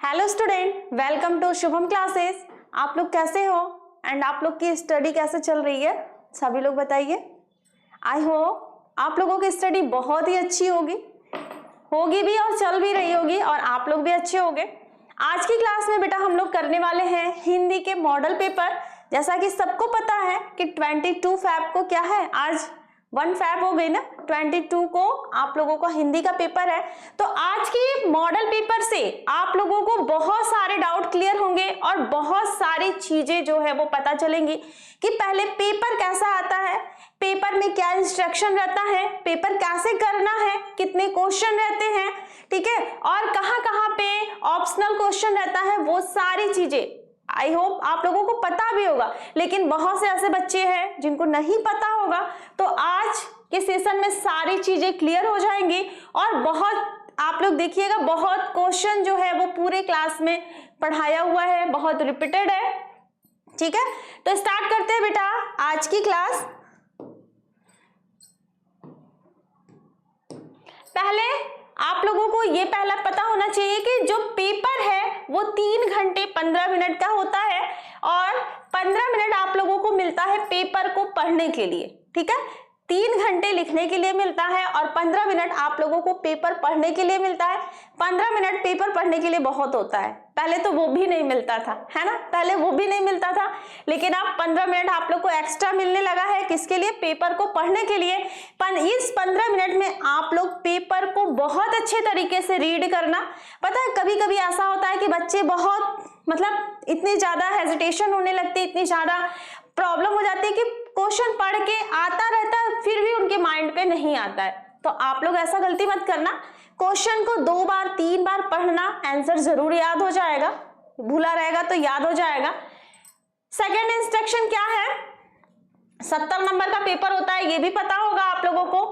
Hello student, welcome to Shubham classes. आप लोग कैसे हो एंड आप लोग की स्टडी कैसे चल रही है, सभी लोग बताइए। आई होप आप लोगों की स्टडी बहुत ही अच्छी होगी भी और चल भी रही होगी और आप लोग भी अच्छे होंगे। आज की क्लास में बेटा हम लोग करने वाले हैं हिंदी के मॉडल पेपर। जैसा कि सबको पता है कि 22 फैब को क्या है, आज 1 फैब हो गई ना, 22 को आप लोगों को हिंदी का पेपर है। तो आज की मॉडल पेपर से आप लोगों को बहुत सारे डाउट क्लियर होंगे और बहुत सारी चीजें जो है वो पता चलेंगी कि पहले पेपर कैसा आता है, पेपर में क्या इंस्ट्रक्शन रहता है, पेपर कैसे करना है, कितने क्वेश्चन रहते हैं, ठीक है, और कहाँ पे ऑप्शनल क्वेश्चन रहता है, वो सारी चीजें आई होप आप लोगों को पता भी होगा। लेकिन बहुत से ऐसे बच्चे हैं जिनको नहीं पता होगा, तो आज के सेशन में सारी चीजें क्लियर हो जाएंगी और बहुत आप लोग देखिएगा, बहुत क्वेश्चन जो है वो पूरे क्लास में पढ़ाया हुआ है, बहुत रिपीटेड है। ठीक है, तो स्टार्ट करते हैं बेटा आज की क्लास। पहले आप लोगों को ये पहला पता होना चाहिए कि जो पेपर है वो 3 घंटे 15 मिनट का होता है और 15 मिनट आप लोगों को मिलता है पेपर को पढ़ने के लिए। ठीक है, 3 घंटे लिखने के लिए मिलता है और 15 मिनट आप लोगों को पेपर पढ़ने के लिए मिलता है। 15 मिनट पेपर पढ़ने के लिए बहुत होता है, पहले तो वो भी नहीं मिलता था, है ना, पहले वो भी नहीं मिलता था, लेकिन अब 15 मिनट आप लोग को एक्स्ट्रा मिलने लगा है। किसके लिए? पेपर को पढ़ने के लिए। इस 15 मिनट में आप लोग पेपर को बहुत अच्छे तरीके से रीड करना। पता है कभी कभी ऐसा होता है कि बच्चे बहुत इतनी ज्यादा हेजिटेशन होने लगती है, इतनी ज्यादा प्रॉब्लम हो जाती है कि क्वेश्चन पढ़ के आता रहता है फिर भी उनके माइंड पे नहीं आता है। तो आप लोग ऐसा गलती मत करना, क्वेश्चन को 2 बार 3 बार पढ़ना, आंसर जरूर याद हो जाएगा, भूला रहेगा तो याद हो जाएगा। सेकंड इंस्ट्रक्शन क्या है? 70 नंबर का पेपर होता है, ये भी पता होगा आप लोगों को।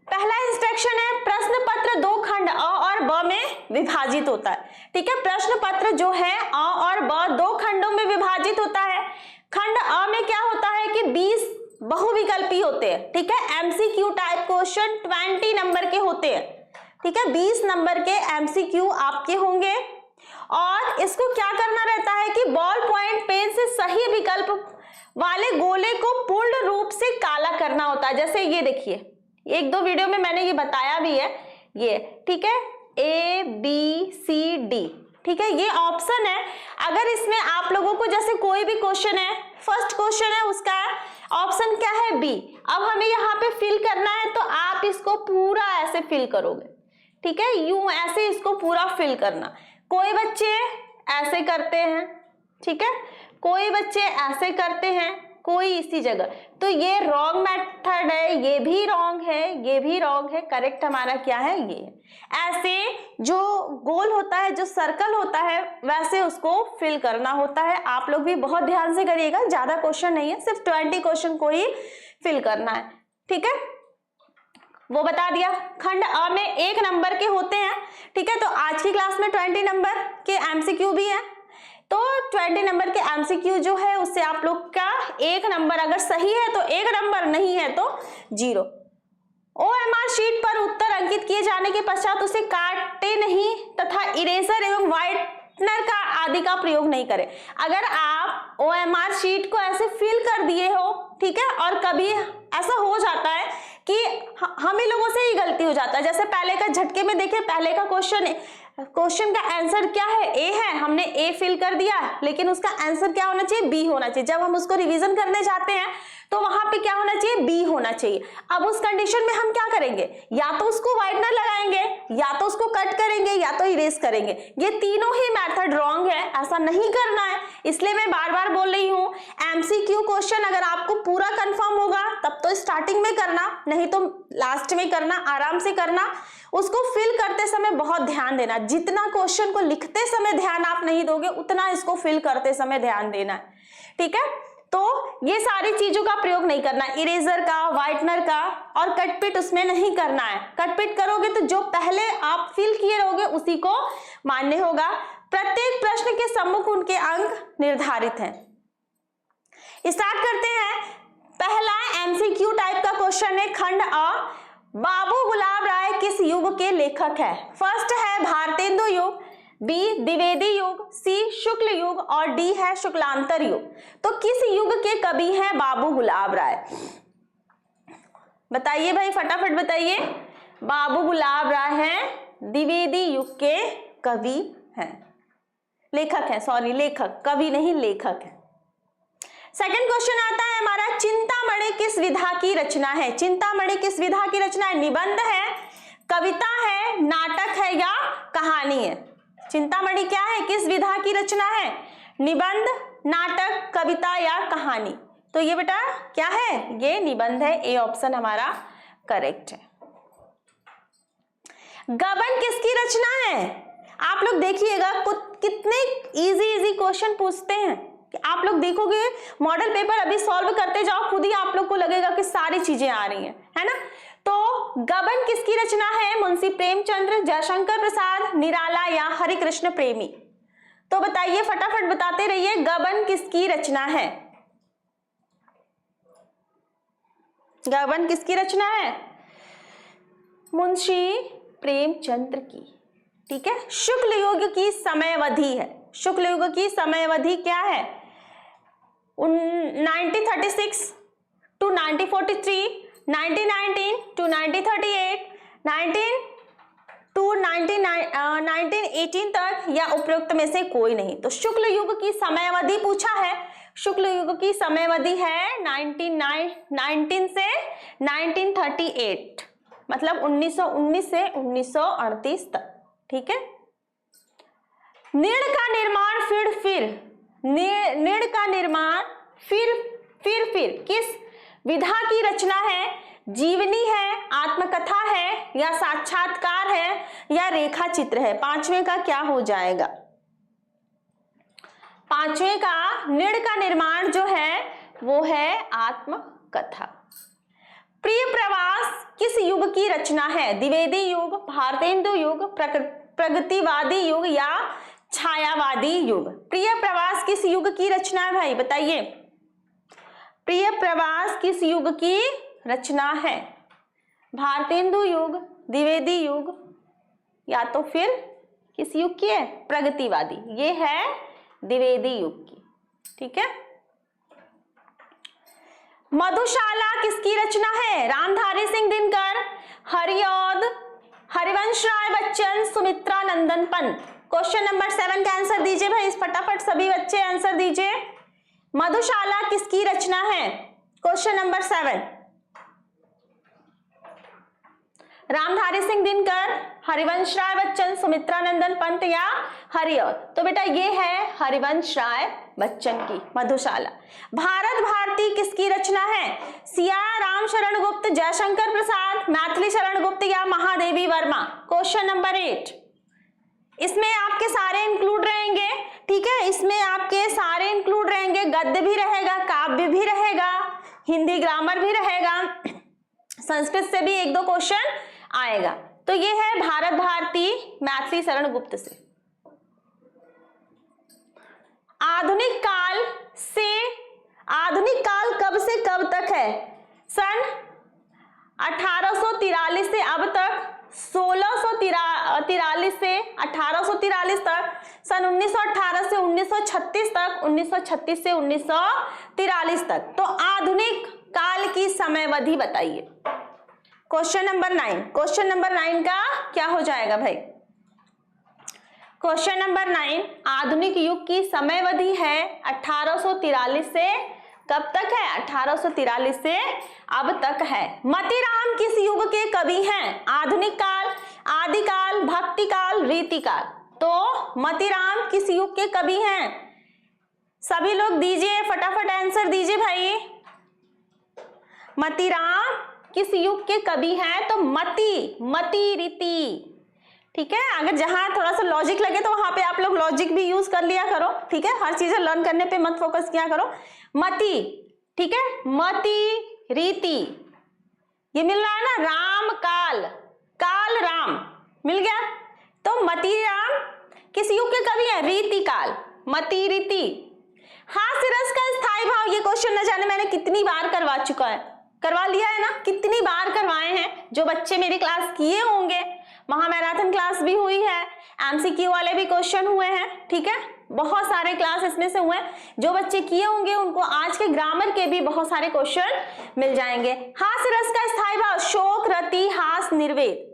पहला इंस्ट्रक्शन है प्रश्न पत्र 2 खंड अ और ब में विभाजित होता है। ठीक है, प्रश्न पत्र जो है अ और ब 2 खंडों में विभाजित होता है। खंड अ में क्या होता है कि 20 बहुविकल्पी होते हैं। ठीक है, एमसीक्यू टाइप क्वेश्चन 20 नंबर के होते हैं। ठीक है, 20 नंबर के एमसीक्यू आपके होंगे और इसको क्या करना रहता है कि बॉल पॉइंट पेन से सही विकल्प वाले गोले को पूर्ण रूप से काला करना होता है। जैसे ये देखिए, 1-2 वीडियो में मैंने ये बताया भी है, ये ठीक है, A B C D। ठीक है, ये ऑप्शन है। अगर इसमें आप लोगों को जैसे कोई भी क्वेश्चन है, फर्स्ट क्वेश्चन है उसका ऑप्शन क्या है? बी। अब हमें यहाँ पे फिल करना है तो आप इसको पूरा ऐसे फिल करोगे। ठीक है, यूं ऐसे इसको पूरा फिल करना। कोई बच्चे ऐसे करते हैं, ठीक है, कोई बच्चे ऐसे करते हैं, कोई इसी जगह। तो ये रॉन्ग मेथड है, ये भी रॉन्ग है, ये भी रॉन्ग है। करेक्ट हमारा क्या है? ये ऐसे जो गोल होता है, जो सर्कल होता है, वैसे उसको फिल करना होता है। आप लोग भी बहुत ध्यान से करिएगा, ज्यादा क्वेश्चन नहीं है, सिर्फ 20 क्वेश्चन को ही फिल करना है। ठीक है, वो बता दिया। खंड अ में 1 नंबर के होते हैं। ठीक है, तो आज की क्लास में 20 नंबर के एमसीक्यू भी है। तो 20 नंबर के एमसीक्यू जो है उससे आप लोग का 1 नंबर अगर सही है तो 1 नंबर, नहीं है तो 0। ओएमआर शीट पर उत्तर अंकित किए जाने के पश्चात उसे काटे नहीं तथा इरेजर एवं व्हाइटनर का आदि का प्रयोग नहीं करें। अगर आप ओएमआर शीट को ऐसे फिल कर दिए हो, ठीक है, और कभी ऐसा हो जाता है कि हम ही लोगों से ही गलती हो जाता है। जैसे पहले का झटके में देखिए, पहले का क्वेश्चन का आंसर क्या है? ए है, हमने ए फिल कर दिया, लेकिन उसका आंसर क्या होना चाहिए? बी होना चाहिए। जब हम उसको रिवीजन करने जाते हैं तो वहां पे क्या होना चाहिए? बी होना चाहिए। अब उस कंडीशन में हम क्या करेंगे? या तो उसको व्हाइटनर लगाएंगे, या तो उसको कट करेंगे, या तो इरेज करेंगे। ये तीनों ही मेथड रॉन्ग है, ऐसा नहीं करना है। इसलिए मैं बार बार बोल रही हूँ, एमसीक्यू क्वेश्चन अगर आपको पूरा कंफर्म होगा तब तो स्टार्टिंग में करना, नहीं तो लास्ट में करना, आराम से करना। उसको फिल करते समय बहुत ध्यान देना। जितना क्वेश्चन को लिखते समय ध्यान आप नहीं दोगे, उतना इसको फिल करते समय ध्यान देना है। ठीक है, तो ये सारी चीजों का प्रयोग नहीं करना, इरेजर का, व्हाइटनर का, और कटपिट उसमें नहीं करना है। कटपिट करोगे तो जो पहले आप फिल किए रहोगे उसी को मान्य होगा। प्रत्येक प्रश्न के सम्मुख उनके अंक निर्धारित हैं। स्टार्ट करते हैं। पहला एमसीक्यू टाइप का क्वेश्चन है, खंड अ, बाबू गुलाब राय किस युग के लेखक है? फर्स्ट है भारतेंदु युग, बी द्विवेदी युग, सी शुक्ल युग और डी है शुक्लांतर युग। तो किस युग के कवि हैं बाबू गुलाब राय? बताइए भाई, फटाफट बताइए। बाबू गुलाब राय हैं द्विवेदी युग के कवि हैं, लेखक हैं, सॉरी लेखक, कवि नहीं लेखक है। सेकंड क्वेश्चन आता है हमारा, चिंतामणि किस विधा की रचना है? चिंतामणि किस विधा की रचना है? निबंध है, कविता है, नाटक है या कहानी है? चिंतामणि क्या है, किस विधा की रचना है? निबंध, नाटक, कविता या कहानी? तो ये बेटा क्या है, ये निबंध है। ए ऑप्शन हमारा करेक्ट है। गबन किसकी रचना है? आप लोग देखिएगा कितने इजी क्वेश्चन पूछते हैं कि आप लोग देखोगे मॉडल पेपर अभी सॉल्व करते जाओ, खुद ही आप लोग को लगेगा कि सारी चीजें आ रही हैं, है ना। तो गबन किसकी रचना है? मुंशी प्रेमचंद्र, जयशंकर प्रसाद, निराला या हरिकृष्ण प्रेमी? तो बताइए, फटाफट बताते रहिए, गबन किसकी रचना है? गबन किसकी रचना है? मुंशी प्रेमचंद्र की। ठीक है, शुक्ल युग की समयावधि है। शुक्ल युग की समयावधि क्या है? 1936 टू 1943, 1919 टू 1938, 1918 तक या उपरोक्त में से कोई नहीं। तो शुक्ल युग की समयावधि पूछा है, शुक्ल युग की समयावधि है 1919 से 1938, मतलब 1919 से 1938 तक। ठीक है, निर्ण का निर्माण निर्ण का निर्माण फिर किस विधा की रचना है? जीवनी है, आत्मकथा है या साक्षात्कार है या रेखा चित्र है? पांचवें का क्या हो जाएगा? पांचवें का निर्ण का निर्माण जो है वो है आत्मकथा। प्रिय प्रवास किस युग की रचना है? द्विवेदी युग, भारतेंदु युग, प्रगतिवादी युग या छायावादी युग? प्रिय प्रवास किस युग की रचना है भाई, बताइए। प्रिय प्रवास किस युग की रचना है? भारतेंदु युग, द्विवेदी युग या तो फिर किस युग की है? प्रगतिवादी। ये है द्विवेदी युग की। ठीक है, मधुशाला किसकी रचना है? रामधारी सिंह दिनकर, हरिऔध, हरिवंश राय बच्चन, सुमित्रा नंदन पंत? क्वेश्चन नंबर 7 का आंसर दीजिए भाई, फटाफट सभी बच्चे आंसर दीजिए। मधुशाला किसकी रचना है? क्वेश्चन नंबर 7, रामधारी सिंह दिनकर, हरिवंश राय बच्चन, सुमित्रा नंदन पंत या हरिऔध? तो बेटा ये है हरिवंश राय बच्चन की मधुशाला। भारत भारती किसकी रचना है? सिया राम शरण गुप्त, जयशंकर प्रसाद, मैथिली शरण गुप्त या महादेवी वर्मा? क्वेश्चन नंबर 8, इसमें आपके सारे इंक्लूड रहेंगे। ठीक है, इसमें आपके सारे इंक्लूड रहेंगे, गद्य भी रहेगा, काव्य भी रहेगा, हिंदी ग्रामर भी रहेगा, संस्कृत से भी 1-2 क्वेश्चन आएगा। तो ये है भारत भारती मैथिली शरण गुप्त से। आधुनिक काल कब से कब तक है? सन 1843 से अब तक, 1643 से 1843 तक, सन 1918 से 1936 तक, 1936 से 1943 तक। तो आधुनिक काल की समयावधि बताइए। क्वेश्चन नंबर 9, क्वेश्चन नंबर 9 का क्या हो जाएगा भाई? क्वेश्चन नंबर 9, आधुनिक युग की समयावधि है 1843 से कब तक है? 1843 से अब तक है। मतीराम किस युग के कवि हैं? आधुनिक काल, आदिकाल, भक्ति काल, रीति काल? तो मतीराम किस युग के कवि हैं? सभी लोग दीजिए, फटाफट आंसर दीजिए भाई। मतीराम किस युग के कवि हैं? तो मती रीति। ठीक है, अगर जहां थोड़ा सा लॉजिक लगे तो वहां पे आप लोग लॉजिक भी यूज कर लिया करो। ठीक है, हर चीजें लर्न करने पे मत फोकस किया करो। मती, ठीक है, मती रीति, ये मिल रहा है ना, राम काल, काल राम मिल गया। तो मतीराम किस युग के कवि है? रीति काल, मती रीति। हास्य रस का स्थायी भाव, ये क्वेश्चन न जाने मैंने कितनी बार करवा चुका है, करवा लिया है ना, कितनी बार करवाए हैं। जो बच्चे मेरी क्लास किए होंगे महामैराथन क्लास भी हुई है, एमसीक्यू वाले भी क्वेश्चन हुए हैं, ठीक है, बहुत सारे क्लास इसमें से हुए हैं। जो बच्चे किए होंगे उनको आज के ग्रामर के भी बहुत सारे क्वेश्चन मिल जाएंगे। हास्य रस का स्थायी भाव, शोक, रति, हास, निर्वेद।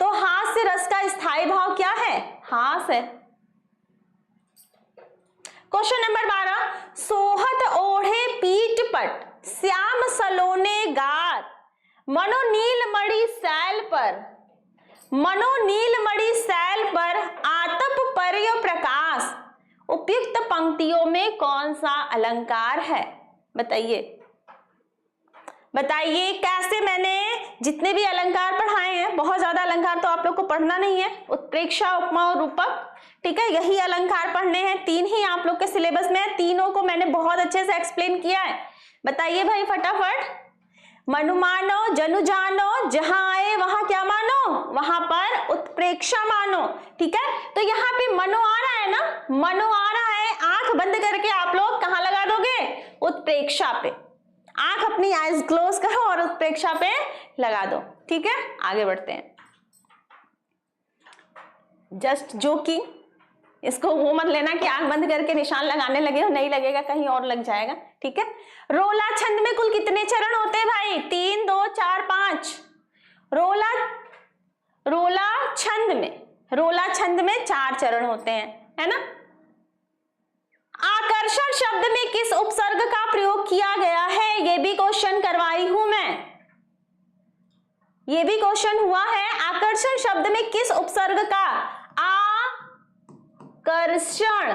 तो हास्य रस का स्थायी भाव क्या है? हास है। क्वेश्चन नंबर 12, सोहत ओढ़े पीठ पट, श्याम सलोने गात, मनो नीलमणि सैल पर, मनो नीलमणि सैल पर आतप पर्य प्रकाश, उपयुक्त पंक्तियों में कौन सा अलंकार है? बताइए बताइए। कैसे मैंने जितने भी अलंकार पढ़ाए हैं, बहुत ज्यादा अलंकार तो आप लोग को पढ़ना नहीं है, उत्प्रेक्षा, उपमा और रूपक, ठीक है, यही अलंकार पढ़ने हैं। 3 ही आप लोग के सिलेबस में है, तीनों को मैंने बहुत अच्छे से एक्सप्लेन किया है। बताइए भाई फटाफट। मनु मानो, जनु जानो, जहां आए वहां क्या मानो? वहां पर उत्प्रेक्षा मानो, ठीक है। तो यहाँ पे मनो आ रहा है ना, मनो आ रहा है, आंख बंद करके आप लोग कहां लगा दोगे? उत्प्रेक्षा पे। आंख अपनी आईज क्लोज करो और उत्प्रेक्षा पे लगा दो, ठीक है। आगे बढ़ते हैं। जस्ट जोकिंग, इसको वो मत लेना कि आंख बंद करके निशान लगाने लगे हो, नहीं लगेगा, कहीं और लग जाएगा, ठीक है। रोला छंद में कुल कितने चरण होते हैं भाई? 3, 2, 4, 5। रोला छंद में 4 चरण होते हैं, है ना। आकर्षण शब्द में किस उपसर्ग का प्रयोग किया गया है? ये भी क्वेश्चन करवाई हूं मैं, ये भी क्वेश्चन हुआ है। आकर्षण शब्द में किस उपसर्ग का? आकर्षण,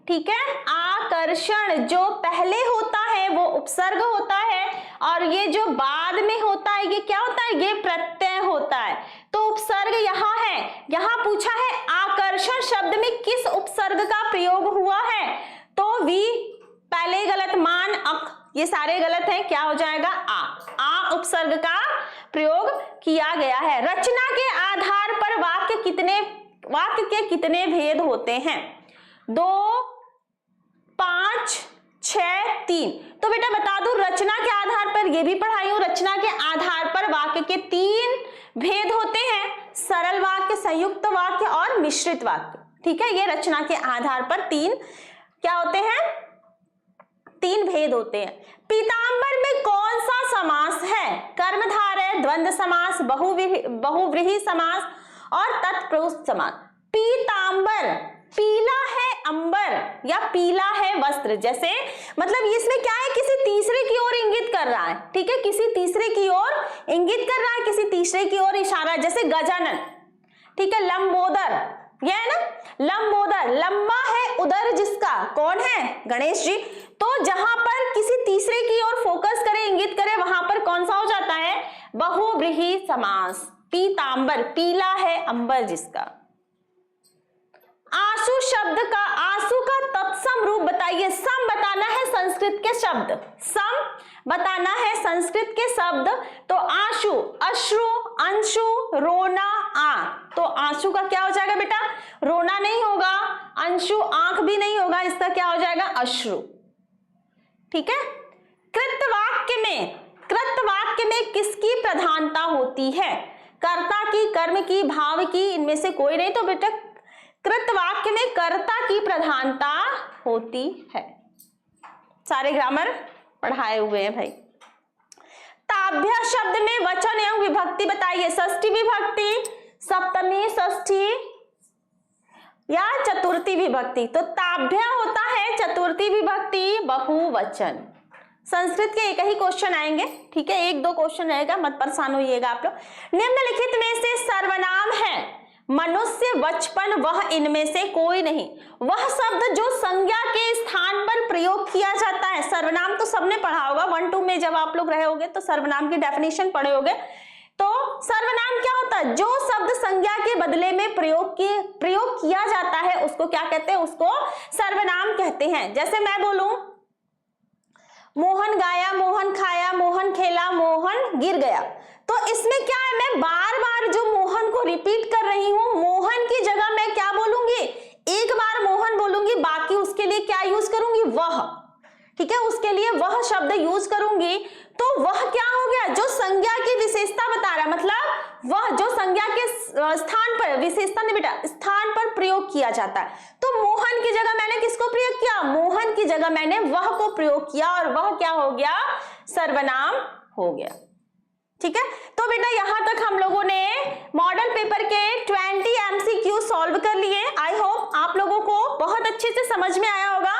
ठीक है। आकर्षण जो पहले होता है वो उपसर्ग होता है, और ये जो बाद में होता है ये क्या होता है? ये प्रत्यय होता है। तो उपसर्ग यहाँ है, यहाँ पूछा है आकर्षण शब्द में किस उपसर्ग का प्रयोग हुआ है? तो वी पहले गलत, मान, अक, ये सारे गलत हैं, क्या हो जाएगा? आ उपसर्ग का प्रयोग किया गया है। रचना के आधार पर वाक्य के कितने भेद होते हैं? 2, 5, 6, 3। तो बेटा बता दूं, रचना के आधार पर, ये भी पढ़ाई हूं, रचना के आधार पर वाक्य के 3 भेद होते हैं, सरल वाक्य, संयुक्त वाक्य और मिश्रित वाक्य, ठीक है। ये रचना के आधार पर 3 क्या होते हैं? 3 भेद होते हैं। पीतांबर में कौन सा समास है? कर्मधारय, द्वंद्व समास, बहुव्रीहि समास और तत्पुरुष समास। पीतांबर, पीला है अंबर या पीला है वस्त्र, जैसे मतलब इसमें क्या है? किसी तीसरे की ओर इंगित कर रहा है, ठीक है, किसी तीसरे की ओर इंगित कर रहा है, किसी तीसरे की ओर इशारा, जैसे गजानन, ठीक है। लंबोदर, यह है ना, लंबोदर, लंबा है उदर जिसका, कौन है? गणेश जी। तो जहां पर किसी तीसरे की ओर फोकस करे, इंगित करे, वहां पर कौन सा हो जाता है? बहुव्रीहि समास। पीतांबर, पीला है अंबर जिसका। आंसू शब्द का, आंसू का तत्सम रूप बताइए। सम बताना है संस्कृत के शब्द, सम बताना है संस्कृत के शब्द। तो आंसू, अश्रु, अंशु, रोना, आंख। तो आंसू का क्या हो जाएगा बेटा? रोना नहीं होगा, अंशु, आंख भी नहीं होगा, इसका क्या हो जाएगा? अश्रु, ठीक है। कृतवाक्य में किसकी प्रधानता होती है? कर्ता की, कर्म की, भाव की, इनमें से कोई नहीं। तो बेटा कृतवाक्य में कर्ता की प्रधानता होती है। सारे ग्रामर पढ़ाए हुए हैं भाई। ताभ्य शब्द में वचन एवं विभक्ति बताइए। षष्ठी विभक्ति, सप्तमी षष्ठी या चतुर्थी विभक्ति? तो ताभ्य होता है चतुर्थी विभक्ति, बहुवचन। संस्कृत के एक ही क्वेश्चन आएंगे, ठीक है, 1-2 क्वेश्चन रहेगा, मत परेशान होइएगा आप लोग। निम्नलिखित में से सर्वनाम है मनुष्य, बचपन, वह, इनमें से कोई नहीं। वह शब्द जो संज्ञा के स्थान पर प्रयोग किया जाता है। सर्वनाम तो सबने पढ़ा होगा, 1-2 में जब आप लोग रहे होगे तो सर्वनाम की डेफिनेशन पढ़े होगे। तो सर्वनाम क्या होता है? जो शब्द संज्ञा के बदले में प्रयोग किया जाता है उसको क्या कहते हैं? उसको सर्वनाम कहते हैं। जैसे मैं बोलूं मोहन गाया, मोहन खाया, मोहन खेला, मोहन गिर गया, तो इसमें क्या है? मैं बार बार जो मोहन को रिपीट कर रही हूं, मोहन की जगह मैं क्या बोलूंगी? एक बार मोहन बोलूंगी, बाकी उसके लिए क्या यूज करूंगी? वह, ठीक है, उसके लिए वह शब्द यूज करूंगी। तो वह क्या हो गया? जो संज्ञा की विशेषता बता रहा है, मतलब वह जो संज्ञा के स्थान पर, विशेषता नहीं बेटा, स्थान पर प्रयोग किया जाता है। तो मोहन की जगह मैंने किसको प्रयोग किया? मोहन की जगह मैंने वह को प्रयोग किया और वह क्या हो गया? सर्वनाम हो गया। ठीक है, तो बेटा यहां तक हम लोगों ने मॉडल पेपर के 20 MCQ सॉल्व कर लिए। आई होप आप लोगों को बहुत अच्छे से समझ में आया होगा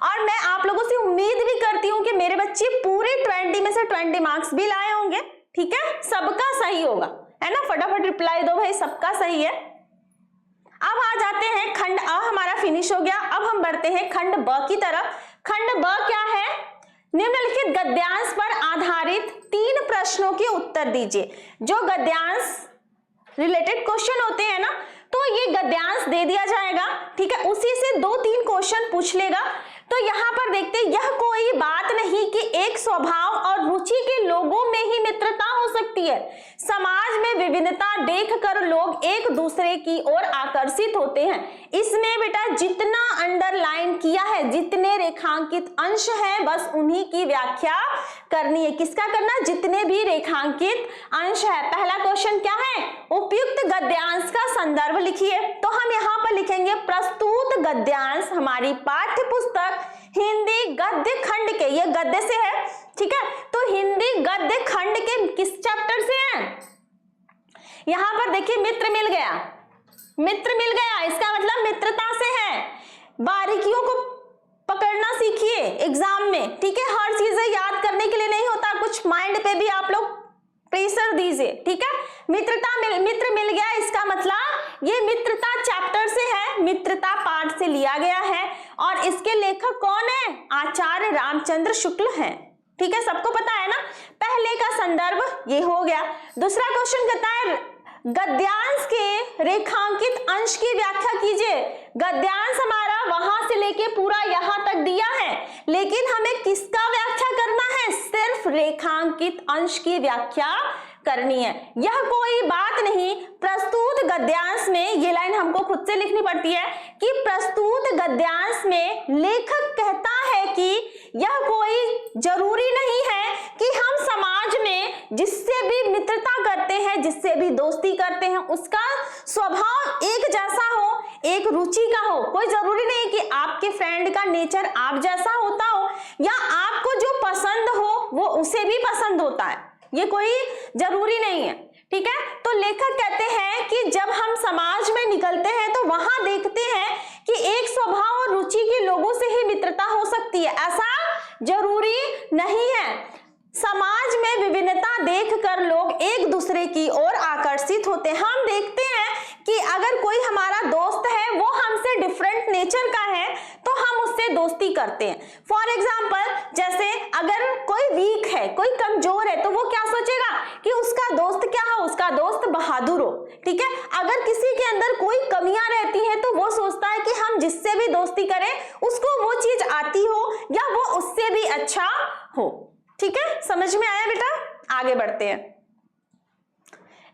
और मैं आप लोगों से उम्मीद भी करती हूं कि मेरे बच्चे पूरे 20 में से 20 मार्क्स भी लाए होंगे। ठीक है, सबका सही होगा, है ना? फटाफट रिप्लाई दो भाई, सबका सही है। अब आ जाते हैं, खंड अ हमारा फिनिश हो गया। अब हम बढ़ते हैं खंड ब की तरफ। खंड ब क्या है? निम्नलिखित गद्यांश पर आधारित 3 प्रश्नों के उत्तर दीजिए। जो गद्यांश रिलेटेड क्वेश्चन होते हैं ना, तो ये गद्यांश दे दिया जाएगा। ठीक है, उसी से 2-3 क्वेश्चन पूछ लेगा। तो यहाँ पर देखते हैं, यह कोई बात नहीं कि एक स्वभाव और रुचि के लोगों में ही मित्रता हो सकती है। समाज में विभिन्नता देखकर लोग एक दूसरे की ओर आकर्षित होते हैं। इसमें बेटा जितना अंडरलाइन किया है, जितने रेखांकित अंश हैं, बस उन्हीं की व्याख्या करनी है। किसका करना? जितने भी रेखांकित अंश है। पहला क्वेश्चन क्या है? उपयुक्त गद्यांश का संदर्भ लिखिए। तो हम यहाँ पर लिखेंगे प्रस्तुत गद्यांश हमारी पाठ्य पुस्तक हिंदी गद्य खंड के, ये गद्य से है। ठीक है, तो हिंदी गद्य खंड के किस चैप्टर से है? यहां पर देखिए मित्र मिल गया, मित्र मिल गया, इसका मतलब मित्रता से है। बारीकियों को पकड़ना सीखिए एग्जाम में। ठीक है, हर चीजें याद करने के लिए नहीं होता, कुछ माइंड पे भी आप लोग प्रेशर दीजिए। ठीक है, मित्र मिल गया, इसका मतलब ये मित्रता चैप्टर से है, मित्रता पाठ से लिया गया है और इसके लेखक कौन है? आचार्य रामचंद्र शुक्ल हैं। ठीक है, सबको पता है ना। पहले का संदर्भ ये हो गया। दूसरा क्वेश्चन कहता है गद्यांश के रेखांकित अंश की व्याख्या कीजिए। गद्यांश हमारा वहां से लेके पूरा यहां तक दिया है, लेकिन हमें किसका व्याख्या करना है? सिर्फ रेखांकित अंश की व्याख्या करनी है। यह कोई बात नहीं, प्रस्तुत गद्यांश में, ये लाइन हमको खुद से लिखनी पड़ती है कि प्रस्तुत गद्यांश में लेखक कहता है कि यह कोई जरूरी नहीं है कि हम समाज में जिससे भी मित्रता करते हैं, जिससे भी दोस्ती करते हैं, उसका स्वभाव एक जैसा हो, एक रुचि का हो। कोई जरूरी नहीं कि आपके फ्रेंड का नेचर आप जैसा होता हो या आपको जो पसंद हो वो उसे भी पसंद होता है, ये कोई जरूरी नहीं है। ठीक है, तो लेखक कहते हैं कि जब हम समाज में निकलते हैं तो वहां देखते हैं कि एक स्वभाव और रुचि के लोगों से ही मित्रता हो सकती है, ऐसा जरूरी नहीं है। समाज में विभिन्नता देखकर लोग एक दूसरे की ओर आकर्षित होते हैं। हम देखते हैं कि अगर कोई हमारा दोस्त है, वो हमसे डिफरेंट नेचर का है, तो हम उससे दोस्ती करते हैं। फॉर एग्जाम्पल, जैसे अगर कोई वीक है, कोई कमजोर है, तो वो क्या सोचेगा कि उसका दोस्त क्या हो? उसका दोस्त बहादुर हो। ठीक है, अगर किसी के अंदर कोई कमियां रहती हैं, तो वो सोचता है कि हम जिससे भी दोस्ती करें उसको वो चीज आती हो या वो उससे भी अच्छा हो। ठीक है, समझ में आया बेटा? आगे बढ़ते हैं।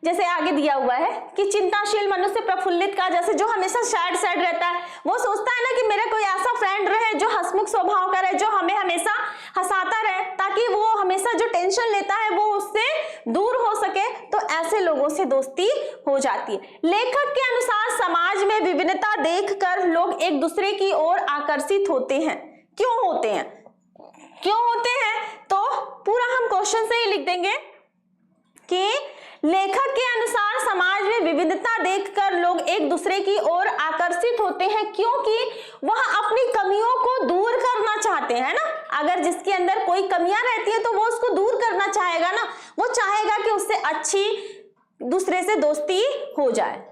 जैसे आगे दिया हुआ है कि चिंताशील मनुष्य प्रफुल्लित का, जैसे जो हमेशा सैड रहता है, वो सोचता है ना कि मेरा कोई ऐसा फ्रेंड रहे जो हंसमुख स्वभाव का रहे, जो हमें हमेशा हंसाता रहे, ताकि वो हमेशा जो टेंशन लेता है वो उससे दूर हो सके। तो ऐसे लोगों से दोस्ती हो जाती है। लेखक के अनुसार समाज में विभिन्नता देखकर लोग एक दूसरे की ओर आकर्षित होते हैं। क्यों होते हैं? क्यों होते हैं? तो पूरा हम क्वेश्चन से ही लिख देंगे कि लेखक के अनुसार समाज में विविधता देखकर लोग एक दूसरे की ओर आकर्षित होते हैं क्योंकि वह अपनी कमियों को दूर करना चाहते हैं ना। अगर जिसके अंदर कोई कमियां रहती है तो वो उसको दूर करना चाहेगा ना, वो चाहेगा कि उससे अच्छी दूसरे से दोस्ती हो जाए।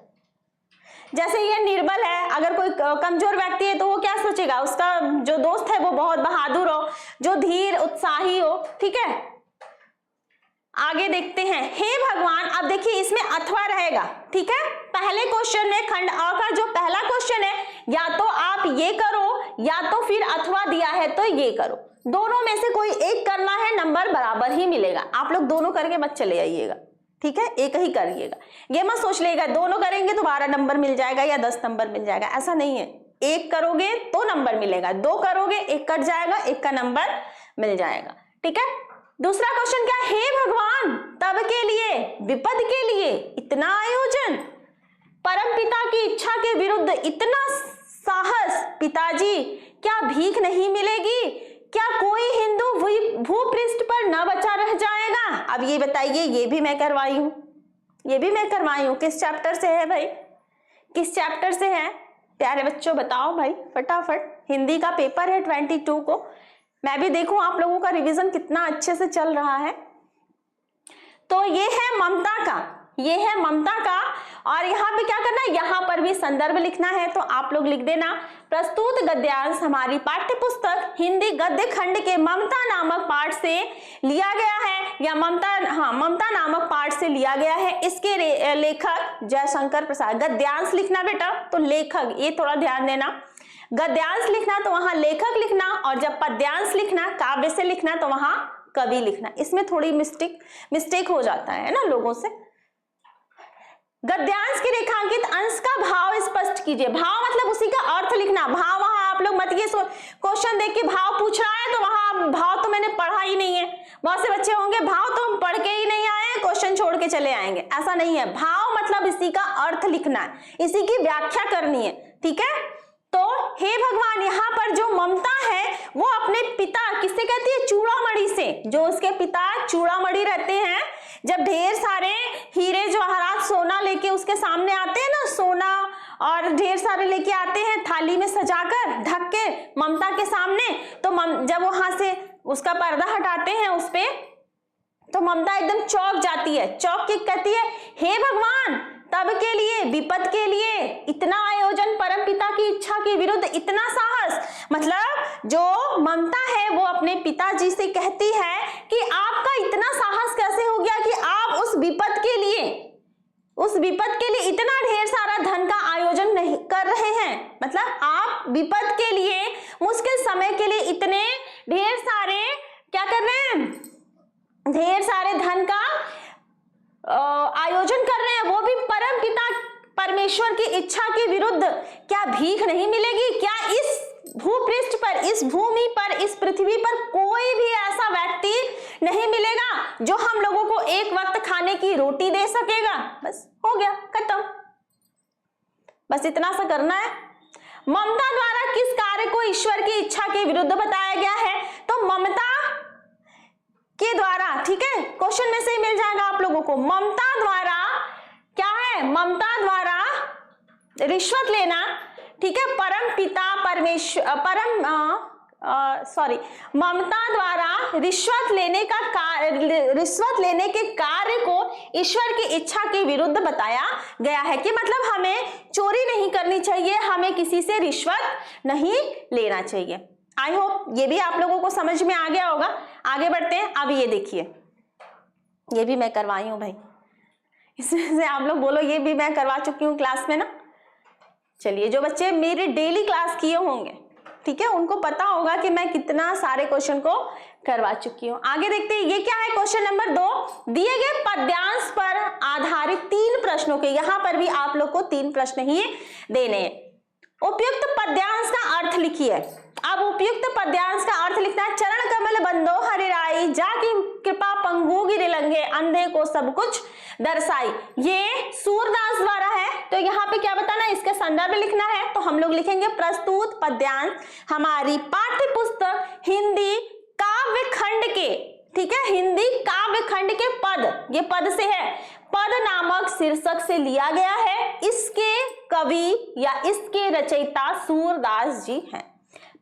जैसे ये निर्बल है, अगर कोई कमजोर व्यक्ति है तो वो क्या सोचेगा, उसका जो दोस्त है वो बहुत बहादुर हो, जो धीर उत्साही हो। ठीक है, आगे देखते हैं। हे भगवान, अब देखिए इसमें अथवा रहेगा। ठीक है, पहले क्वेश्चन में खंड अ का जो पहला क्वेश्चन है, या तो आप ये करो या तो फिर अथवा दिया है तो ये करो, दोनों में से कोई एक करना है, नंबर बराबर ही मिलेगा। आप लोग दोनों करके मत चले आइएगा। ठीक है, एक ही करिएगा, ये मत सोच लेगा दोनों करेंगे तो 12 नंबर मिल जाएगा या 10 नंबर मिल जाएगा, ऐसा नहीं है। एक करोगे तो नंबर मिलेगा, दो करोगे एक कट जाएगा, एक का नंबर मिल जाएगा। ठीक है, दूसरा क्वेश्चन क्या, हे भगवान तब के लिए विपद के लिए इतना आयोजन, परमपिता की इच्छा के विरुद्ध इतना साहस, पिताजी क्या भीख नहीं मिलेगी, क्या कोई हिंदू भूपृष्ठ पर न बचा रह जाएगा। अब ये बताइए, ये भी मैं करवाई हूं, ये भी मैं करवाई हूं। किस चैप्टर से है भाई, किस चैप्टर से है प्यारे बच्चों, बताओ भाई फटाफट। हिंदी का पेपर है 22 को, मैं भी देखूं आप लोगों का रिवीजन कितना अच्छे से चल रहा है। तो ये है ममता का, ये है ममता का। और यहाँ पे क्या करना है, यहाँ पर भी संदर्भ लिखना है, तो आप लोग लिख देना प्रस्तुत गद्यांश हमारी पाठ्य पुस्तक हिंदी गद्य खंड के ममता नामक पाठ से लिया गया है, या ममता नामक पाठ से लिया गया है। इसके लेखक जयशंकर प्रसाद। गद्यांश लिखना बेटा तो लेखक, ये थोड़ा ध्यान देना, गद्यांश लिखना तो वहां लेखक लिखना, और जब पद्यांश लिखना काव्य से लिखना तो वहां कवि लिखना। इसमें थोड़ी मिस्टेक हो जाता है ना लोगों से। गद्यांश के रेखांकित अंश का भाव स्पष्ट कीजिए। भाव मतलब उसी का अर्थ लिखना। भाव वहां आप लोग मत ये क्वेश्चन देख के भाव पूछ रहा है तो वहां भाव तो मैंने पढ़ा ही नहीं है। बहुत से बच्चे होंगे भाव तो हम पढ़ के ही नहीं आए, क्वेश्चन छोड़ के चले आएंगे, ऐसा नहीं है। भाव मतलब इसी का अर्थ लिखना है, इसी की व्याख्या करनी है, ठीक है। तो हे भगवान, यहाँ पर जो ममता है वो अपने पिता, किससे कहती है, चूड़ामणि से। जो उसके पिता चूड़ामणि रहते हैं, जब ढेर सारे हीरे जवाहरात सोना लेके उसके सामने आते हैं ना, सोना और ढेर सारे लेके आते हैं थाली में सजाकर ढक के ममता के सामने, तो जब वहां से उसका पर्दा हटाते हैं उस पे, तो ममता एकदम चौंक जाती है। चौंक के कहती है, हे भगवान तब के लिए विपद के लिए इतना आयोजन, परमपिता की इच्छा के विरुद्ध इतना साहस। मतलब जो ममता है वो अपने पिताजी से कहती है कि आपका इतना साहस कैसे हो गया कि आप उस विपद के लिए इतना ढेर सारा धन का आयोजन नहीं कर रहे हैं। मतलब आप विपद के लिए, मुश्किल समय के लिए इतने ढेर सारे क्या कर रहे हैं, ढेर सारे धन का आयोजन कर रहे हैं, वो भी परम पिता परमेश्वर की इच्छा के विरुद्ध। क्या भीख नहीं मिलेगी, क्या इस भूपृष्ठ पर, इस भूमि पर, इस पृथ्वी पर कोई भी ऐसा व्यक्ति नहीं मिलेगा जो हम लोगों को एक वक्त खाने की रोटी दे सकेगा। बस हो गया, खत्म, बस इतना सा करना है। ममता द्वारा किस कार्य को ईश्वर की इच्छा के विरुद्ध बताया गया है, तो ममता के द्वारा, ठीक है, क्वेश्चन में से ही मिल जाएगा आप लोगों को। ममता द्वारा क्या है, ममता द्वारा रिश्वत लेना, ठीक है, परम पिता परमेश्वर ममता द्वारा रिश्वत लेने के कार्य को ईश्वर की इच्छा के विरुद्ध बताया गया है। कि मतलब हमें चोरी नहीं करनी चाहिए, हमें किसी से रिश्वत नहीं लेना चाहिए। आई होप ये भी आप लोगों को समझ में आ गया होगा। आगे बढ़ते हैं। अब ये देखिए, ये भी मैं करवाई हूं भाई, इसमें से आप लोग बोलो ये भी मैं करवा चुकी हूँ क्लास में ना। चलिए, जो बच्चे मेरी डेली क्लास किए होंगे, ठीक है, उनको पता होगा कि मैं कितना सारे क्वेश्चन को करवा चुकी हूँ। आगे देखते हैं, ये क्या है, क्वेश्चन नंबर 2। दिए गए पद्यांश पर आधारित 3 प्रश्नों के, यहां पर भी आप लोग को 3 प्रश्न ही देने हैं। उपयुक्त पद्यांश का अर्थ लिखिए। अब उपयुक्त पद्यांश का अर्थ लिखना है। चरण कमल बंदो हरिराई, जाकी कृपा पंगु गिरिलंगे, अंधे को सब कुछ दर्शाई। ये सूरदास द्वारा है, तो यहाँ पे क्या बताना है, इसके संदर्भ लिखना है। तो हम लोग लिखेंगे प्रस्तुत पद्यांश हमारी पाठ्य पुस्तक हिंदी काव्य खंड के, ठीक है, हिंदी काव्य खंड के पद, ये पद से है, पद नामक शीर्षक से लिया गया है। इसके कवि या इसके रचयिता सूरदास जी हैं।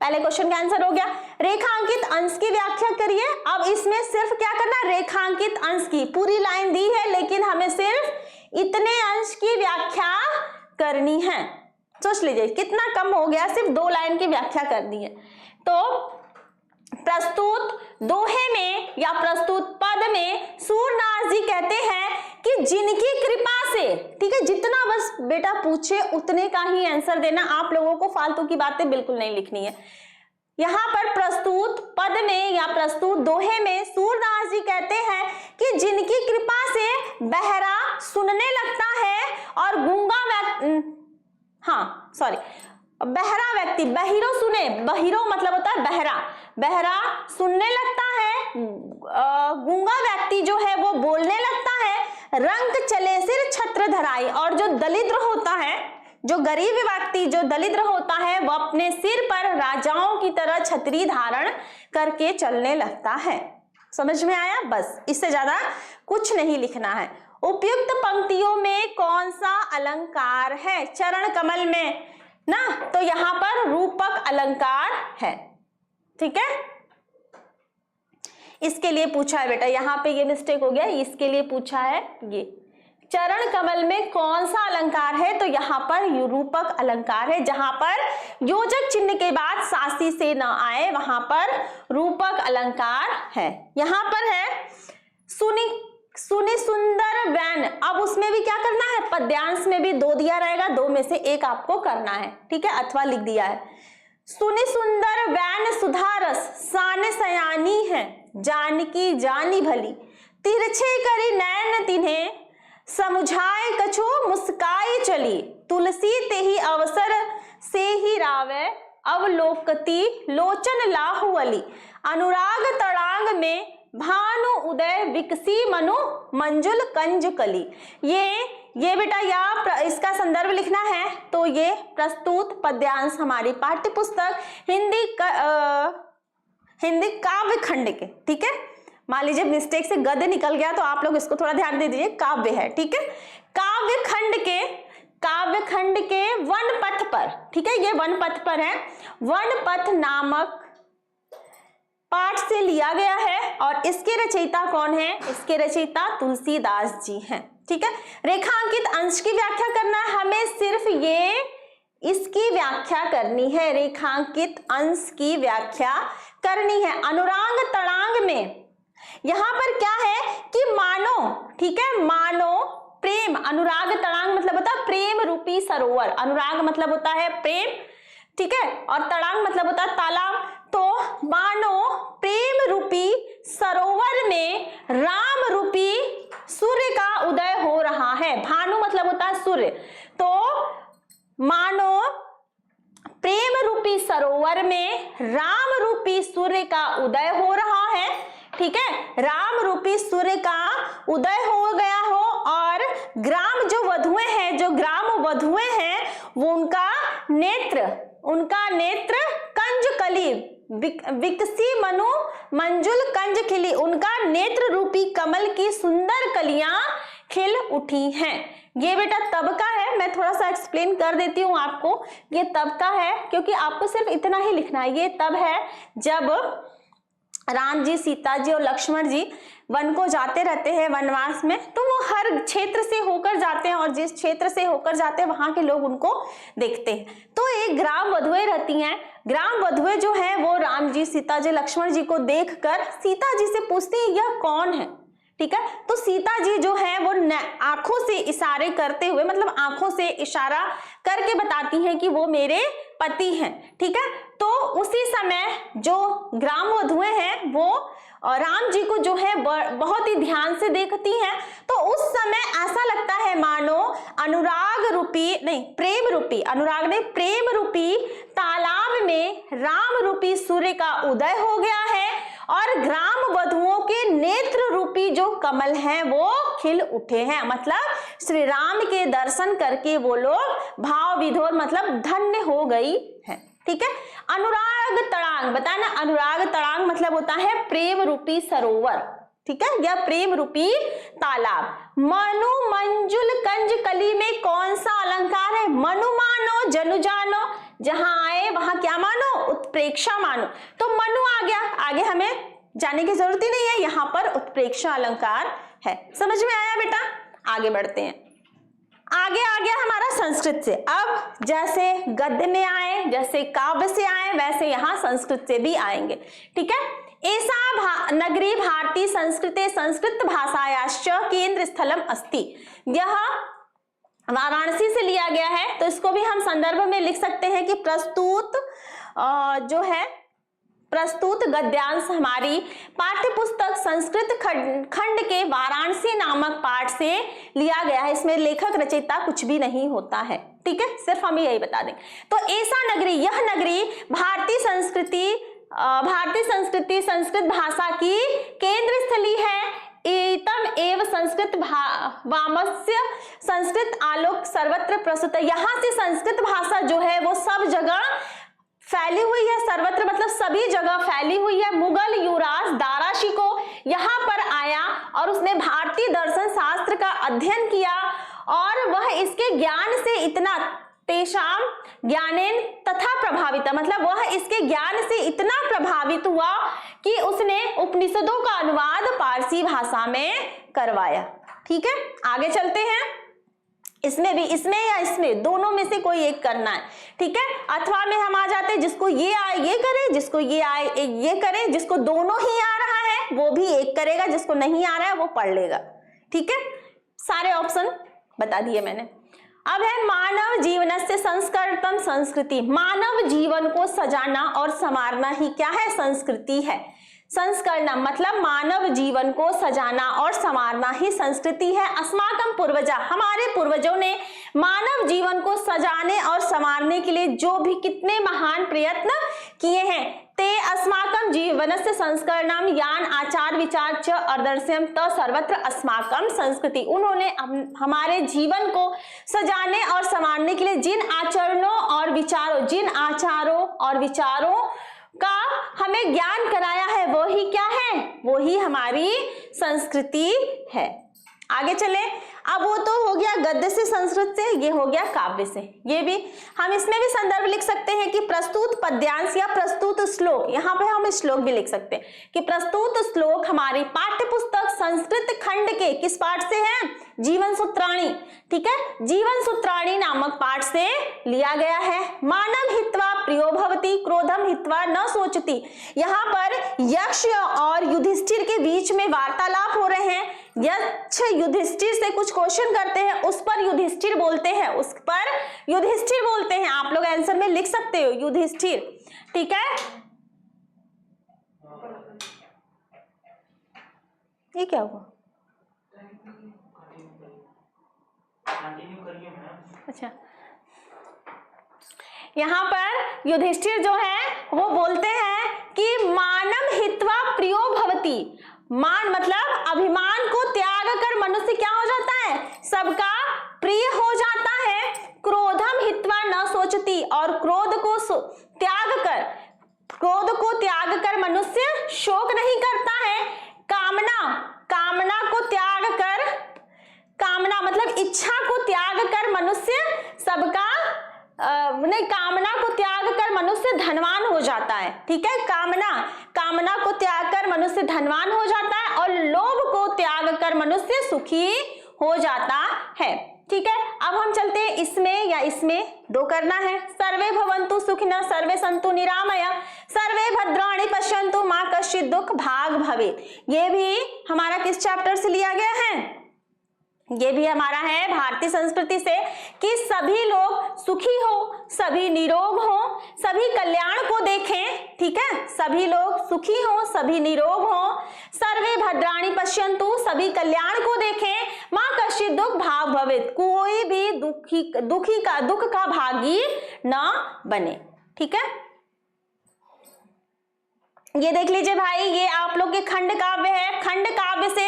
पहले क्वेश्चन का आंसर हो गया। रेखांकित अंश की व्याख्या करिए। अब इसमें सिर्फ क्या करना, रेखांकित अंश की पूरी लाइन दी है, लेकिन हमें सिर्फ इतने अंश की व्याख्या करनी है। सोच लीजिए कितना कम हो गया, सिर्फ 2 लाइन की व्याख्या कर दी है। तो प्रस्तुत दोहे में या प्रस्तुत पद में सूरदास जी कहते हैं कि जिनकी कृपा से, ठीक है, जितना बस बेटा पूछे उतने का ही आंसर देना, आप लोगों को फालतू की बातें बिल्कुल नहीं लिखनी है। यहाँ पर प्रस्तुत पद में या प्रस्तुत दोहे में सूरदास जी कहते हैं कि जिनकी कृपा से बहरा सुनने लगता है और गूंगा बहरा व्यक्ति, बहिरो सुने, बहिरो मतलब होता है बहरा, बहरा सुनने लगता है, गूंगा व्यक्ति जो है वो बोलने लगता है, रंग चले सिर छत्र धराई, और जो दरिद्र होता है, जो गरीब व्यक्ति जो दरिद्र होता है वो अपने सिर पर राजाओं की तरह छतरी धारण करके चलने लगता है। समझ में आया? बस, इससे ज्यादा कुछ नहीं लिखना है। उपयुक्त पंक्तियों में कौन सा अलंकार है चरण कमल में ना, तो यहाँ पर रूपक अलंकार है। ठीक है, इसके लिए पूछा है बेटा, यहाँ पे ये मिस्टेक हो गया, इसके लिए पूछा है ये चरण कमल में कौन सा अलंकार है, तो यहाँ पर रूपक अलंकार है। जहां पर योजक चिन्ह के बाद सासी से न आए वहां पर रूपक अलंकार है। यहाँ पर है सुनी सुंदर वैन, अब उसमें भी क्या करना है, पद्यांश में भी 2 दिया रहेगा, 2 में से 1 आपको करना है। ठीक है, अथवा लिख दिया है। सुनी सुंदर वैन सुधारस सान सयानी है, जानकी जानी भली, तिरछे करी नैन तिन्हें, समुझाए कछु मुस्काई चली, तुलसी ते ही अवसर से ही रावे, अवलोकती लोचन लाहुअली, अनुराग तड़ांग में भानु उदय विकसी मनु मंजुल कंज कली। ये बेटा या इसका संदर्भ लिखना है तो ये प्रस्तुत पद्यांश हमारी पाठ्य पुस्तक हिंदी काव्य खंड के। ठीक है, मान लीजिए मिस्टेक से गद्य निकल गया तो आप लोग इसको थोड़ा ध्यान दे दीजिए, काव्य है। ठीक है, काव्य खंड के वन पथ पर, ठीक है, ये वन पथ पर है, वन पथ नामक पाठ से लिया गया है और इसके रचयिता कौन है, इसके रचयिता तुलसीदास जी हैं। ठीक है, रेखांकित अंश की व्याख्या करना है, हमें सिर्फ ये इसकी व्याख्या करनी है, रेखांकित अंश की व्याख्या करनी है। अनुराग तड़ांग में यहां पर क्या है कि मानो, ठीक है, मानो प्रेम, अनुराग तड़ांग मतलब होता है प्रेम रूपी सरोवर, अनुराग मतलब होता है प्रेम, ठीक है, और तड़ांग मतलब होता है तालाब। तो मानो प्रेम रूपी सरोवर में राम रूपी सूर्य का उदय हो रहा है, भानु मतलब होता है सूर्य, तो मानो प्रेम रूपी सरोवर में राम रूपी सूर्य का उदय हो रहा है। ठीक है, राम रूपी सूर्य का उदय हो गया हो और ग्राम जो वधुएं हैं, जो ग्राम वधुएं हैं वो उनका नेत्र कंज कली विकसी मनु मंजुल कंज खिली, उनका नेत्र रूपी कमल की सुंदर कलियां खिल उठी हैं। ये बेटा तब का है, मैं थोड़ा सा एक्सप्लेन कर देती हूँ आपको, ये तब का है क्योंकि आपको सिर्फ इतना ही लिखना है। ये तब है जब राम जी, सीता जी और लक्ष्मण जी वन को जाते रहते हैं वनवास में, तो वो हर क्षेत्र से होकर जाते हैं और जिस क्षेत्र से होकर जाते हैं वहां के लोग उनको देखते हैं। तो एक ग्राम वधुएं रहती हैं, ग्राम वधुएं जो है वो राम जी, सीता जी, लक्ष्मण जी को देखकर सीता जी से पूछती है यह कौन है। ठीक है, तो सीता जी जो है वो आंखों से इशारे करते हुए, मतलब आंखों से इशारा करके बताती हैं कि वो मेरे पति हैं। ठीक है, तो उसी समय जो ग्राम वधुएं हैं वो राम जी को जो है बहुत ही ध्यान से देखती हैं। तो उस समय ऐसा लगता है मानो अनुराग रूपी नहीं, प्रेम रूपी, अनुराग नहीं, प्रेम रूपी तालाब में राम रूपी सूर्य का उदय हो गया है और ग्राम वधुओं के नेत्र रूपी जो कमल हैं वो खिल उठे हैं। मतलब श्री राम के दर्शन करके वो लोग भाव विधोर मतलब धन्य हो गई है। ठीक है, अनुराग तड़ांग बताना, अनुराग तड़ांग मतलब होता है प्रेम रूपी सरोवर। ठीक है, या प्रेम रूपी तालाब। मनु मंजुल कंज कली में कौन सा अलंकार है? मनु मानो, जनु जानो, जहां आए वहां क्या मानो, उत्प्रेक्षा मानो। तो मनु आ गया, आगे हमें जाने की जरूरत ही नहीं है, यहां पर उत्प्रेक्षा अलंकार है। समझ में आया बेटा? आगे बढ़ते हैं। आगे आ गया हमारा संस्कृत से। अब जैसे गद्य में आए, जैसे काव्य से आए, वैसे यहाँ संस्कृत से भी आएंगे। ठीक है, ऐसा नगरी भारतीय संस्कृते संस्कृत भाषायाश्च केंद्र स्थलम अस्ति। यह वाराणसी से लिया गया है, तो इसको भी हम संदर्भ में लिख सकते हैं कि प्रस्तुत जो है प्रस्तुत गद्यांश हमारी पाठ्य पुस्तक संस्कृत खंड के वाराणसी नामक पाठ से लिया गया है। इसमें लेखक रचयिता कुछ भी नहीं होता है, ठीक है, सिर्फ हम यही बता दें। तो ऐसा नगरी, यह नगरी भारतीय संस्कृति संस्कृत भाषा की केंद्र स्थली है। एतम एव संस्कृत वामस्य संस्कृत आलोक सर्वत्र प्रस्तुत है। यहाँ से संस्कृत भाषा जो है वो सब जगह फैली हुई है, सर्वत्र मतलब सभी जगह फैली हुई है। मुगल युवराज दाराशिको यहाँ पर आया और उसने भारतीय दर्शन शास्त्र का अध्ययन किया और वह इसके ज्ञान से इतना तेषाम ज्ञानेन तथा प्रभावित, मतलब वह इसके ज्ञान से इतना प्रभावित हुआ कि उसने उपनिषदों का अनुवाद पारसी भाषा में करवाया। ठीक है, आगे चलते हैं। इसमें भी, इसमें या इसमें, दोनों में से कोई एक करना है, ठीक है। अथवा में हम आ जाते हैं, जिसको ये आए ये करे, जिसको ये आए ये करे, जिसको दोनों ही आ रहा है वो भी एक करेगा, जिसको नहीं आ रहा है वो पढ़ लेगा, ठीक है। सारे ऑप्शन बता दिए मैंने। अब है मानव जीवन से संस्कृतम संस्कृति। मानव जीवन को सजाना और संवारना ही क्या है? संस्कृति है। संस्करणम मतलब मानव जीवन को सजाना और संवारना ही संस्कृति है। अस्माकम पूर्वजा, हमारे पूर्वजों ने मानव जीवन को सजाने और संवारने के लिए जो भी कितने महान प्रयत्न किए हैं। ते अस्माकम जीवनस्य संस्करणम यान आचार विचार च आदर्शम त सर्वत्र अस्माकम संस्कृति। उन्होंने हमारे जीवन को सजाने और संवारने के लिए जिन आचरणों और विचारों का हमें ज्ञान कराया है वो ही क्या है? वो ही हमारी संस्कृति है। आगे चले। अब वो तो हो गया गद्य से संस्कृत से, ये हो गया काव्य से। ये भी हम इसमें भी संदर्भ लिख सकते हैं कि प्रस्तुत पद्यांश या प्रस्तुत श्लोक, यहाँ पे हम श्लोक भी लिख सकते हैं कि प्रस्तुत श्लोक हमारी पाठ्य पुस्तक संस्कृत खंड के किस पाठ से है? जीवन सूत्राणी, ठीक है, जीवन सूत्राणी नामक पाठ से लिया गया है। मानव हित्वा प्रियो भवति क्रोधम हित्वा न सोचती। यहाँ पर यक्ष और युधिष्ठिर के बीच में वार्तालाप हो रहे हैं। यक्ष युधिष्ठिर से कुछ क्वेश्चन करते हैं, उस पर युधिष्ठिर बोलते हैं, आप लोग आंसर में लिख सकते हो युधिष्ठिर, ठीक है। ये क्या हुआ? अच्छा, यहाँ पर युधिष्ठिर जो है वो बोलते हैं कि मानव हित्वा प्रियो भवति। मान मतलब अभिमान को त्याग कर मनुष्य क्या हो जाता है? सबका प्रिय हो जाता है। क्रोधम हित्वा न सोचती, और क्रोध को त्याग कर मनुष्य शोक नहीं करता है। कामना को त्याग कर, कामना मतलब इच्छा को त्याग कर मनुष्य सबका कामना को त्याग कर मनुष्य धनवान हो जाता है, ठीक है। कामना को त्याग कर मनुष्य धनवान हो जाता है और लोभ को त्याग कर मनुष्य सुखी हो जाता है, ठीक है। अब हम चलते हैं इसमें या इसमें, दो करना है। सर्वे भवन्तु सुखिनः सर्वे सन्तु निरामया सर्वे भद्राणि पश्यन्तु मा कश्चित् दुःख भाग भवेत्। ये भी हमारा किस चैप्टर से लिया गया है? ये भी हमारा है भारतीय संस्कृति से, कि सभी लोग सुखी हो, सभी निरोग हो, सभी कल्याण को देखें, ठीक है। सभी लोग सुखी हो, सभी निरोग हो, सर्वे भद्राणि पश्यन्तु, सभी कल्याण को देखें, माँ कश्चित् दुःख भाग भवेत्, कोई भी दुख का भागी न बने, ठीक है। ये देख लीजिए भाई, ये आप लोग के खंड काव्य है। खंड काव्य से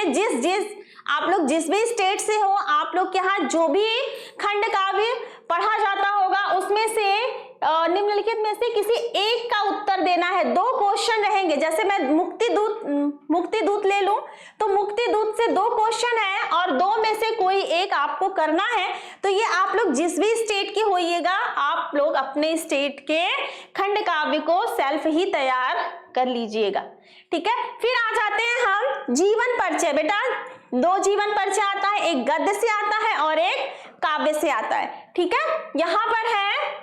आप लोग जिस भी स्टेट से हो, आप लोग के यहाँ जो भी खंड काव्य पढ़ा जाता होगा उसमें से निम्नलिखित में से किसी एक का उत्तर देना है। दो क्वेश्चन रहेंगे। जैसे मैं मुक्ति दूत ले लूं तो मुक्ति दूत से दो क्वेश्चन है और दो में से कोई एक आपको करना है। तो ये आप लोग जिस भी स्टेट के होइएगा, आप लोग अपने स्टेट के खंड काव्य को सेल्फ ही तैयार कर लीजिएगा, ठीक है। फिर आ जाते हैं हम जीवन परिचय। बेटा दो जीवन परिचय आता है, एक गद्य से आता है और एक काव्य से आता है, ठीक है। यहाँ पर है,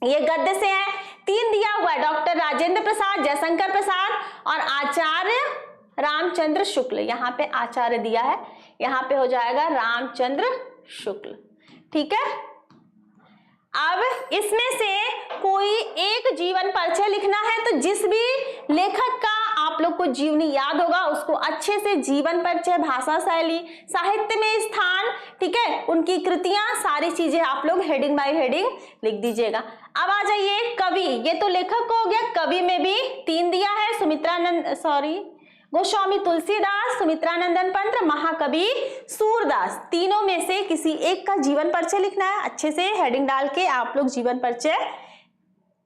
ये गद्य से है, 3 दिया हुआ है, डॉक्टर राजेंद्र प्रसाद, जयशंकर प्रसाद और आचार्य रामचंद्र शुक्ल। यहाँ पे आचार्य दिया है, यहाँ पे हो जाएगा रामचंद्र शुक्ल, ठीक है। अब इसमें से कोई एक जीवन परिचय लिखना है, तो जिस भी लेखक का आप लोग को जीवनी याद होगा उसको अच्छे से जीवन परिचय, भाषा शैली, साहित्य में स्थान, ठीक है, उनकी कृतियां, सारी चीजें आप लोग हेडिंग बाय हेडिंग लिख दीजिएगा। अब आ जाइए कवि, ये तो लेखक को हो गया, कवि में भी 3 दिया है, गोस्वामी तुलसीदास, सुमित्रानंदन पंत, महाकवि सूरदास। तीनों में से किसी एक का जीवन परिचय लिखना है, अच्छे से हेडिंग डाल के आप लोग जीवन परिचय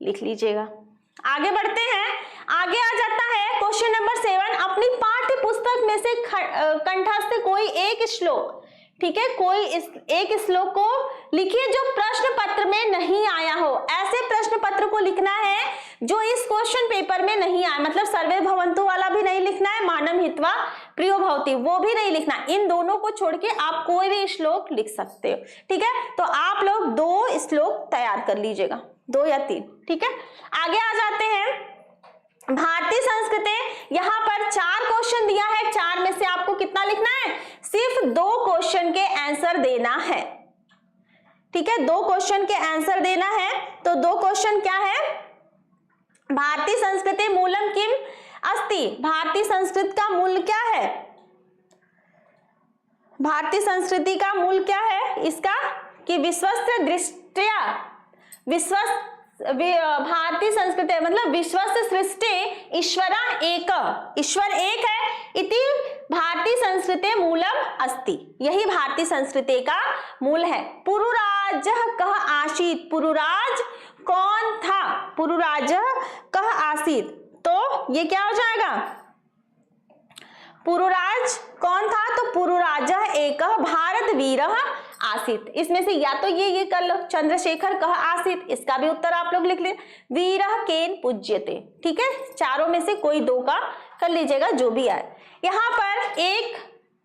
लिख लीजिएगा। आगे बढ़ते हैं, आगे आ जाता है क्वेश्चन नंबर 7, अपनी पाठ्य पुस्तक में से कंठस्थ कोई एक श्लोक, ठीक है, कोई एक श्लोक को लिखिए जो प्रश्न पत्र में नहीं आया हो। ऐसे प्रश्न पत्र को लिखना है जो इस क्वेश्चन पेपर में नहीं आया, मतलब सर्वे भवन्तु वाला भी नहीं लिखना है, मानम हित्वा प्रियो भवति वो भी नहीं लिखना। इन दोनों को छोड़ के आप कोई भी श्लोक लिख सकते हो, ठीक है। तो आप लोग 2 श्लोक तैयार कर लीजिएगा, 2 या 3, ठीक है। आगे आ जाते हैं भारतीय संस्कृति, यहाँ पर 4 क्वेश्चन दिया है, 4 में से आपको कितना लिखना है, सिर्फ 2 क्वेश्चन के आंसर देना है, ठीक है, 2 क्वेश्चन के आंसर देना है। तो 2 क्वेश्चन क्या है, भारतीय संस्कृति मूलम किम अस्ति, भारतीय संस्कृति का मूल क्या है, भारतीय संस्कृति का मूल क्या है इसका, कि विश्वस्त दृष्टया, भारतीय संस्कृति मतलब विश्वस्त सृष्टि ईश्वरा एक, ईश्वर एक है, इति भारतीय संस्कृति मूलम अस्ति, यही भारतीय संस्कृति का मूल है। पुरुराज कह आसीत, पुरुराज कौन था, पुरुराज कह आसीत, तो ये क्या हो जाएगा, पुरुराज कौन था, तो पुरुराज एक भारत वीर आसीत। इसमें से या तो ये कर लो, चंद्रशेखर कह आसीत, इसका भी उत्तर आप लोग लिख ले, वीर केन पूज्यते, ठीक है, चारों में से कोई 2 का कर लीजिएगा जो भी आए। यहाँ पर एक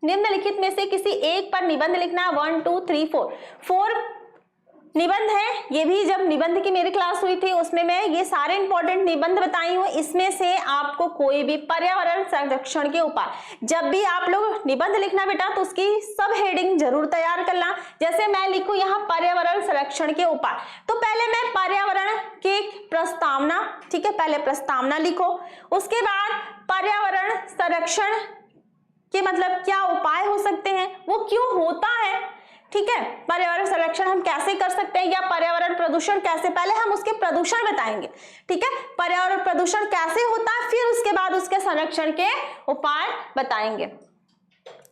निम्नलिखित में से किसी एक पर निबंध लिखना है, 1 2 3 4 निबंध है। ये भी जब निबंध की मेरी क्लास हुई थी उसमें मैं ये सारे इंपॉर्टेंट निबंध बताई हूँ, इसमें से आपको कोई भी पर्यावरण संरक्षण के उपाय, जब भी आप लोग निबंध लिखना बेटा तो उसकी सब हेडिंग जरूर तैयार करना। जैसे मैं लिखूं यहाँ पर्यावरण संरक्षण के उपाय, तो पहले मैं पर्यावरण के प्रस्तावना, ठीक है, पहले प्रस्तावना लिखो, उसके बाद पर्यावरण संरक्षण के मतलब क्या उपाय हो सकते हैं, वो क्यों होता है, ठीक है, पर्यावरण संरक्षण हम कैसे कर सकते हैं, या पर्यावरण प्रदूषण कैसे, पहले हम उसके प्रदूषण बताएंगे, ठीक है, पर्यावरण प्रदूषण कैसे होता है, फिर उसके बाद उसके संरक्षण के उपाय बताएंगे।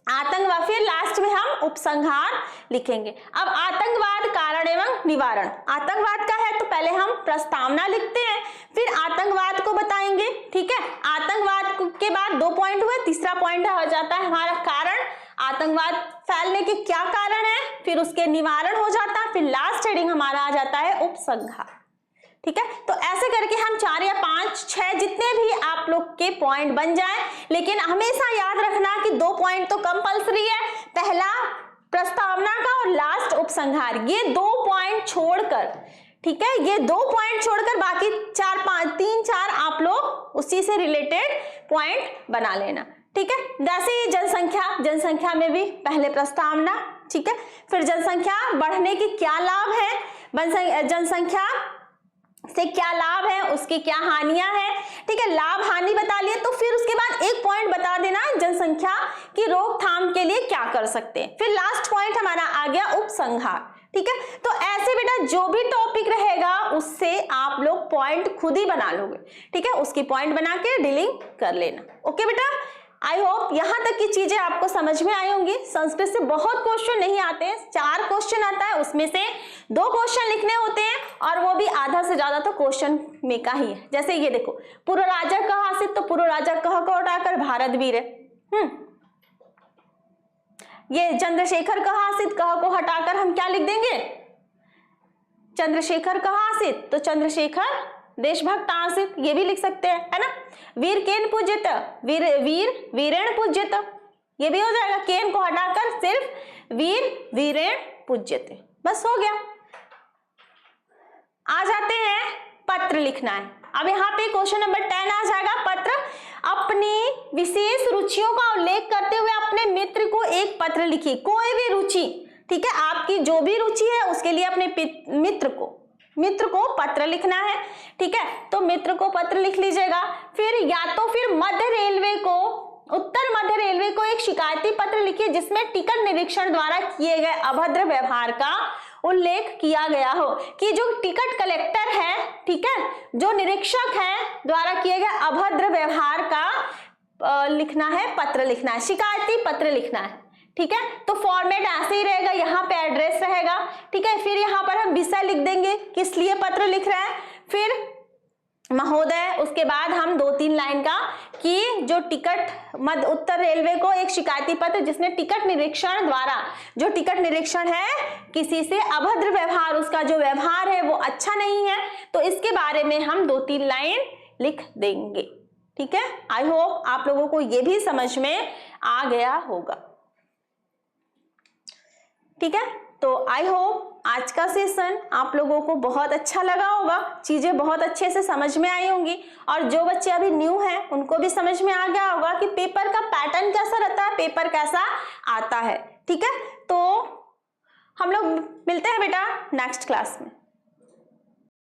आतंकवाद, फिर लास्ट में हम उपसंहार लिखेंगे। अब आतंकवाद कारण एवं निवारण, आतंकवाद का है तो पहले हम प्रस्तावना लिखते हैं, फिर आतंकवाद को बताएंगे, ठीक है, आतंकवाद के बाद 2 पॉइंट हुए, तीसरा पॉइंट हो जाता है हमारा कारण, आतंकवाद फैलने के क्या कारण है, फिर उसके निवारण हो जाता है, फिर लास्ट हेडिंग हमारा आ जाता है उपसंहार, ठीक है। तो ऐसे करके हम 4 या 5 6 जितने भी आप लोग के पॉइंट बन जाए, लेकिन हमेशा याद रखना कि 2 पॉइंट तो कंपल्सरी है, पहला प्रस्तावना का और लास्ट उपसंहार, ये 2 पॉइंट छोड़कर, ठीक है, ये 2 पॉइंट छोड़कर बाकी 4 5 3 4 आप लोग उसी से रिलेटेड पॉइंट बना लेना, ठीक है। जैसे ही जनसंख्या में भी पहले प्रस्तावना, ठीक है, फिर जनसंख्या बढ़ने की क्या लाभ है, जनसंख्या से क्या लाभ है, उसकी क्या हानियां हैं, ठीक है, लाभ हानि बता लिए, तो फिर उसके बाद एक पॉइंट बता देना जनसंख्या की रोकथाम के लिए क्या कर सकते हैं, फिर लास्ट पॉइंट हमारा आ गया उपसंहार, ठीक है। तो ऐसे बेटा जो भी टॉपिक रहेगा उससे आप लोग पॉइंट खुद ही बना लोगे, ठीक है, उसकी पॉइंट बना के डीलिंग कर लेना। ओके बेटा, आई होप यहाँ तक की चीजें आपको समझ में आई होंगी। संस्कृत से बहुत क्वेश्चन नहीं आते, 4 क्वेश्चन आता है, उसमें से 2 क्वेश्चन लिखने होते हैं, और वो भी आधा से ज्यादा तो क्वेश्चन में का ही है। जैसे ये देखो, पूर्व राजा कह आसित, तो पूर्व राजा कह को हटाकर भारत वीर है, ये चंद्रशेखर कह आसित, कह को हटाकर हम क्या लिख देंगे, चंद्रशेखर कह आसित, तो चंद्रशेखर देशभक्त आसित, ये भी लिख सकते हैं, है ना। वीर केन पूज्यत, वीर वीरेण पूज्यत, ये भी हो जाएगा, केन को हटाकर सिर्फ वीर वीरेण पूज्यते, बस हो गया। आ जाते हैं पत्र लिखना है। अब यहाँ पे क्वेश्चन नंबर 10 आ जाएगा, पत्र। अपनी विशेष रुचियों का उल्लेख करते हुए अपने मित्र को एक पत्र लिखिए, कोई भी रुचि, ठीक है, आपकी जो भी रुचि है उसके लिए अपने मित्र को मित्र को पत्र लिखना है। ठीक है, तो मित्र को पत्र लिख लीजिएगा। फिर या तो फिर मध्य रेलवे को, उत्तर मध्य रेलवे को एक शिकायती पत्र लिखिए जिसमें टिकट निरीक्षण द्वारा किए गए अभद्र व्यवहार का उल्लेख किया गया हो, कि जो टिकट कलेक्टर है, ठीक है, जो निरीक्षक है द्वारा किए गए अभद्र व्यवहार का लिखना है, पत्र लिखना है, शिकायती पत्र लिखना है। ठीक है, तो फॉर्मेट ऐसे ही रहेगा, यहाँ पे एड्रेस रहेगा। ठीक है, फिर यहाँ पर हम विषय लिख देंगे, किस लिए पत्र लिख रहे हैं, फिर महोदय, उसके बाद हम 2-3 लाइन का कि जो टिकट मध्य उत्तर रेलवे को एक शिकायती पत्र जिसने टिकट निरीक्षण द्वारा, जो टिकट निरीक्षण है किसी से अभद्र व्यवहार, उसका जो व्यवहार है वो अच्छा नहीं है, तो इसके बारे में हम 2-3 लाइन लिख देंगे। ठीक है, आई होप आप लोगों को ये भी समझ में आ गया होगा। ठीक है, तो आई होप आज का सेशन आप लोगों को बहुत अच्छा लगा होगा, चीजें बहुत अच्छे से समझ में आई होंगी, और जो बच्चे अभी न्यू हैं उनको भी समझ में आ गया होगा कि पेपर का पैटर्न कैसा रहता है, पेपर कैसा आता है। ठीक है, तो हम लोग मिलते हैं बेटा नेक्स्ट क्लास में।